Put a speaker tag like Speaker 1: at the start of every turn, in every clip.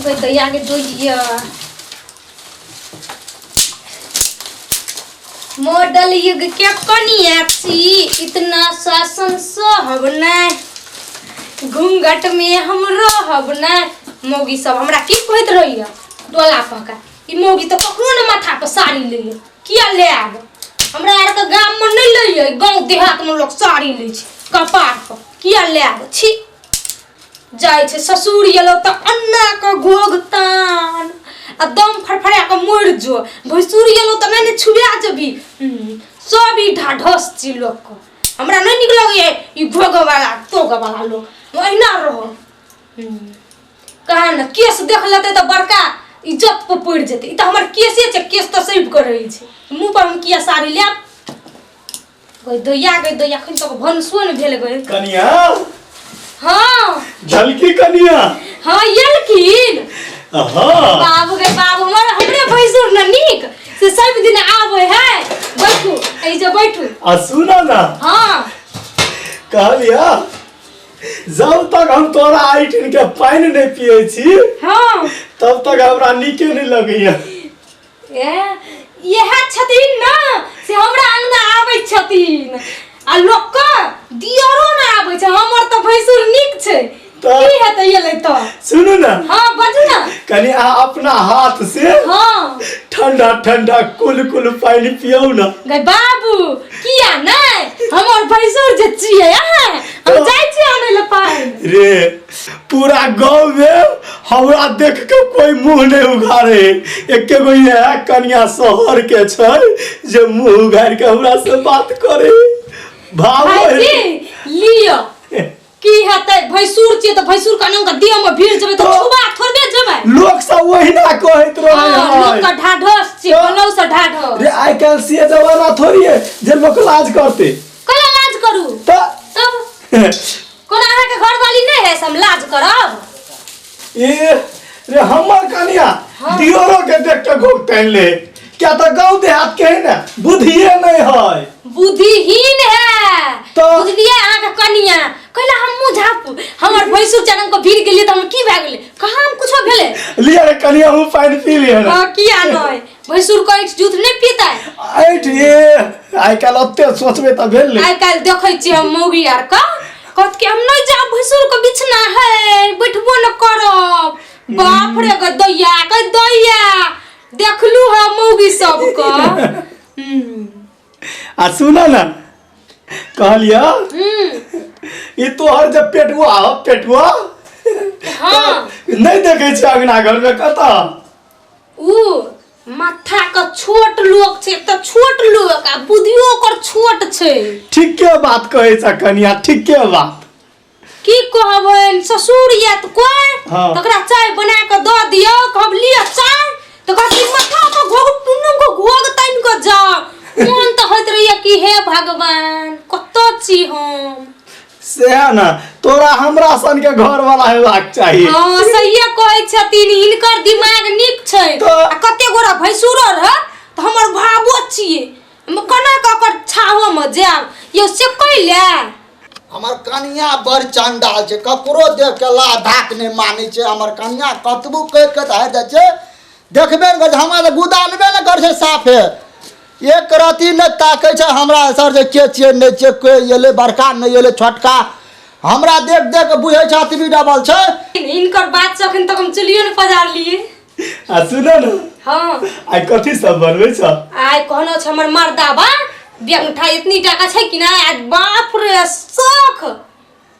Speaker 1: दैया के जोइया मॉडल युग के कनिया छी इतना शासन सहब नहीं घूंघट में हम रहब नहीं मौगी सब हमरा की कहत रहिया डोला पका ई मौगी तो कखनो न माथा पर साड़ी ले किया ले आब हमरा आर के गांव में नहीं लइए गांव देहात में लोग साड़ी ले छै कपार पर किया ले आब छी जाय छे ससुर येलो त अन्ना का घोगतान आ दम फड़फड़ा के मर जो भैसुर येलो त मैंने छुआ जबी सब ई ढाढस छी लोग को हमरा नहीं निक लगे ई घोग वाला तोग वाला लोग ओहिना रहो कहा न केस देख लेते त बड़का इज्जत पर पड़ जेते ई त हमर केसे छे केस त सेव कर रही छे मुंह पर हम किया साड़ी ले गई दैया खन तक भनसो न भेल गए
Speaker 2: कनिया
Speaker 1: हां
Speaker 2: झलकी कनिया
Speaker 1: हां यलकीन बाबू के बाबू हमरे भैसुर न नीक से सब दिन आवे है बैठू ए जे बैठू
Speaker 2: आ सुनो ना
Speaker 1: हां
Speaker 2: कहलिया जब तक हम तोरा आइटिन के पानी नहीं पिए छी
Speaker 1: हां
Speaker 2: तब तक हमरा नीके नहीं लगैया
Speaker 1: यह छथिन ना से हमरा अंगना आबै छथिन आ लोक का दियरो ना आबै छै हमर त भैसुर नीक छै की हेतै येले त
Speaker 2: सुनु ना
Speaker 1: हां बाजू ना
Speaker 2: कनी आ अपना हाथ से
Speaker 1: हां
Speaker 2: ठंडा ठंडा कुल पानी पियो ना
Speaker 1: गे बाबू किया नहीं हमर भैसुर जे छिए हम जाय छी आने ले पानी
Speaker 2: रे पूरा गांव में हमरा देख के कोई मुंह नहीं उघारे एके गो ये कन्या शहर के छै जे मुंह उघार के हमरा से बात करे
Speaker 1: भाई लियो की हेतै भैसुर छिए त भैसुर का नाम का दिया में भीड़ जबे त छुबा थोड़बे जबे
Speaker 2: लोग सब वहिना कहत रहे
Speaker 1: लोग का ढाढस छिए बनौ से ढाढस
Speaker 2: रे आई कैन सी जमाना थोड़ी है जे लोग लाज करते
Speaker 1: कला लाज करू तब कोन आहा के घर वाली नहीं है हम लाज करब
Speaker 2: ए रे हमर कनिया दियोरो के देख के घोग पहन ले क्या तो गांव देहात के है ना बुद्धिए नहीं है
Speaker 1: बुद्धिहीन है
Speaker 2: तो
Speaker 1: बुझलिए आहा के कनिया कहला हम मुझाप हमर भैसुर चरण को भीड़ गेलिए त हम की भ गेले कहां हम कुछो भेले
Speaker 2: लिया रे कनिया हम पानी पी लिए ना
Speaker 1: हां किया नहीं भैसुर को एक जूथ नहीं पीता है
Speaker 2: ऐठ ये आई काल ओते सोचबे त भेल ले
Speaker 1: आई काल देखै छी हम मौगी यार का कहत के हम नहीं जा भैसुर को बिछना है बैठबो न करब बाप रे ग दैया देखलू हम मौगी सब को
Speaker 2: आ सुना ना कहलिया ये तोहर जब पेटुआ
Speaker 1: हां
Speaker 2: नहीं देखे छ अंगना घर में कता
Speaker 1: ऊ माथा का छोट लोग छे त छोट लोग आ बुद्धियो कर छोट छे
Speaker 2: ठीक के बात कहे छ कनिया ठीक के बात
Speaker 1: की कहबन ससुर या त कोई तकरा चाय बना के द दियो कहब लिया चाय त कहती माथा पर घोग टुनु को घोग तैन को जा मन त होत रहिया कि हे भगवान कत्तो छी हम
Speaker 2: से ना तोरा हमरा सन के घर वाला हेबाक चाहिए
Speaker 1: हां सहिया कहै छथिन इनकर दिमाग नीक छै आ कते गोरा भैसुरो रह त हमर भाबो छिए हम कना ककर छाहो में जाब यो से कइले
Speaker 3: हमर कन्या बड़ चंडाल छै ककरो देख के ला धाक नहीं माने छै हमर कन्या कतबो कह के धार जाय छै देखबे न हमरा गुदानबे न कर छै साफे एक राती न ताकै छै हमरा सर जे के छिए नहीं छै कोई एले बड़का नहीं एले छोटका हमरा देख देख के बुझै छै अतबी डबल छै
Speaker 1: इनकर बात सखन तक हम चलियो न पजार लिए
Speaker 2: आ सुनो न
Speaker 1: हां
Speaker 2: आई कथि सब बनबै छ
Speaker 1: आई कहनो छ हमर मर्दाबा बिया मिठाई इतनी टाका छै कि ना आज बाप रे शौक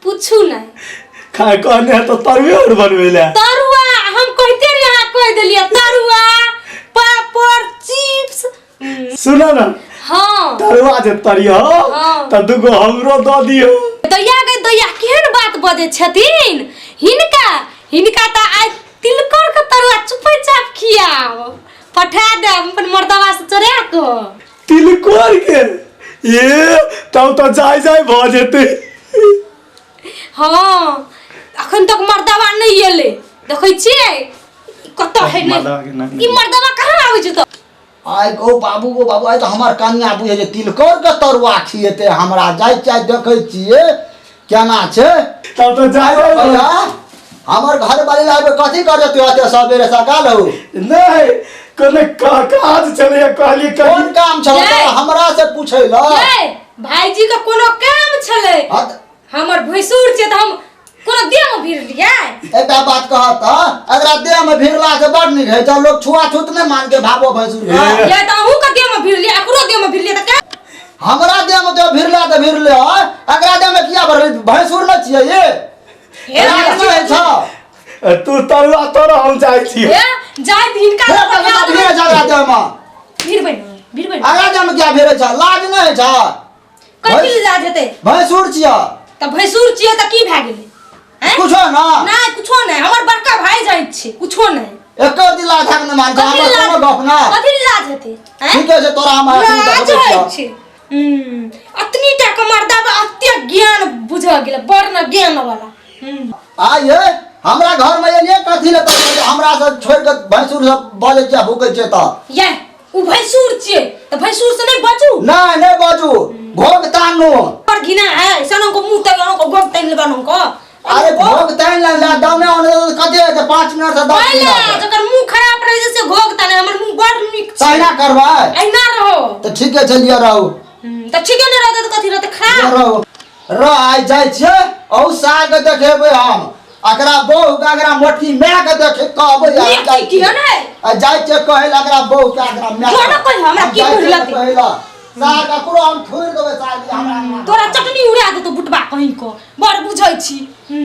Speaker 1: पूछू ना
Speaker 2: खा कहने तो तरुआ और बनवेला
Speaker 1: तरुआ हम कहते रे यहां कह देलिए तरुआ पापड़ चिप्स
Speaker 2: सुनो ना
Speaker 1: हां
Speaker 2: तरुआ जे तरियो त दुगो हमरो द दियो
Speaker 1: दैया केहन बात बजे छथिन हिनका त आज तिलकोर के तरुआ चुपे चाप खियाओ पठा दे अपन मर्दवा से चोरा को
Speaker 2: तिलकोर के ये तब तो जाय भ जेते
Speaker 1: हां अखन तक मर्दवा नहीं एले देखै छियै कत है नहीं ई मर्दवा कहां आबै छै त
Speaker 3: आई गो बाबू आई तो हमार कन्या बुझे जे तिलकोर के तरुआ खिएते हमरा जाय चाय देखै छिए केना छै
Speaker 2: तब तो जाय
Speaker 3: भैया हमर घर वाली लाइब कथी कर देते होते सबेरे सकाल हो
Speaker 2: नहीं कोने काज चले कहली
Speaker 3: कौन काम छल
Speaker 1: नहीं।
Speaker 3: हमरा से पूछे ल
Speaker 1: ए भाईजी का कोनो काम छले हमर भैंसुर छै त हम कोनो देह में भीड़ लिया
Speaker 3: एकटा बात कहत अगर देह में भिड़ला से बड़ निक है तो लोग छुआछूत नहीं मान के भागो भैंसुर के
Speaker 1: ये त अहू का देह में भीड़ लिया एकरो देह में भीड़ लिया त का
Speaker 3: हमरा देह में तो भिड़ला तो भिड़ले है अगरा देह में किया भरले भैंसुर न छिए ये
Speaker 1: हे
Speaker 3: है छ
Speaker 2: तू तरुआ तोरा हम जाय छी
Speaker 1: ए जाय हिनका
Speaker 3: भिड़ जा देह में
Speaker 1: भीड़ बन
Speaker 3: अगरा देह में क्या भिड़े छ लाज नहीं छ
Speaker 1: कथि लाज हेते
Speaker 3: भैंसुर छिए
Speaker 1: त भैंसुर छिए त की भए गेलै हैं
Speaker 3: कुछो ना
Speaker 1: नहीं कुछो नहीं हमर बड़का भाई जाय छै कुछो नहीं
Speaker 3: एक दिला धाक न मान हमर कोनो गप ना
Speaker 1: कथि लाज हेते हैं
Speaker 3: ठीक है से तोरा हम
Speaker 1: लाज होइ छै अतनी टा के मर्दा अत्य ज्ञान बुझ गेल बड़ न ज्ञान वाला
Speaker 3: आये हमरा घर में एलिए कथि ले तो हमरा से छोड़ के भैंसुर सब बोले क्या भूके छै त
Speaker 1: ये उ भैंसुर छिए त भैंसुर से नहीं बचू
Speaker 3: नहीं बाजू भोग तानो
Speaker 1: पर घिना है सनो को मुंह तक को गोग तैन लेबानो को
Speaker 3: अरे भोग तान ला दामे ओने कते है 5 मिनट से 10
Speaker 1: पहले
Speaker 3: मिनट
Speaker 1: जकर मुंह खराब रहे जैसे घोग ताने हमर मुंह बड़ निक छै
Speaker 3: चाइना करबा
Speaker 1: ऐना रहो
Speaker 3: तो ठीक है चलिए रहू
Speaker 1: त ठीक नहीं रहते त कथि रहते खराब
Speaker 3: रहू र आइ जाय छै औ साग देखेबे हम अकरा बहु के अकरा मोठी मैं के देखे कहबे
Speaker 1: निक की है नै
Speaker 3: आ जाय छै कहल अकरा बहु के अकरा मैं
Speaker 1: कोना कोई हमरा की बुझलती
Speaker 3: कहला साग ककरो हम छोड़ देबे साग हमरा
Speaker 1: तोरा चटनी उड़ा दे तो बुटबा कहीं को बड़ बुझै छी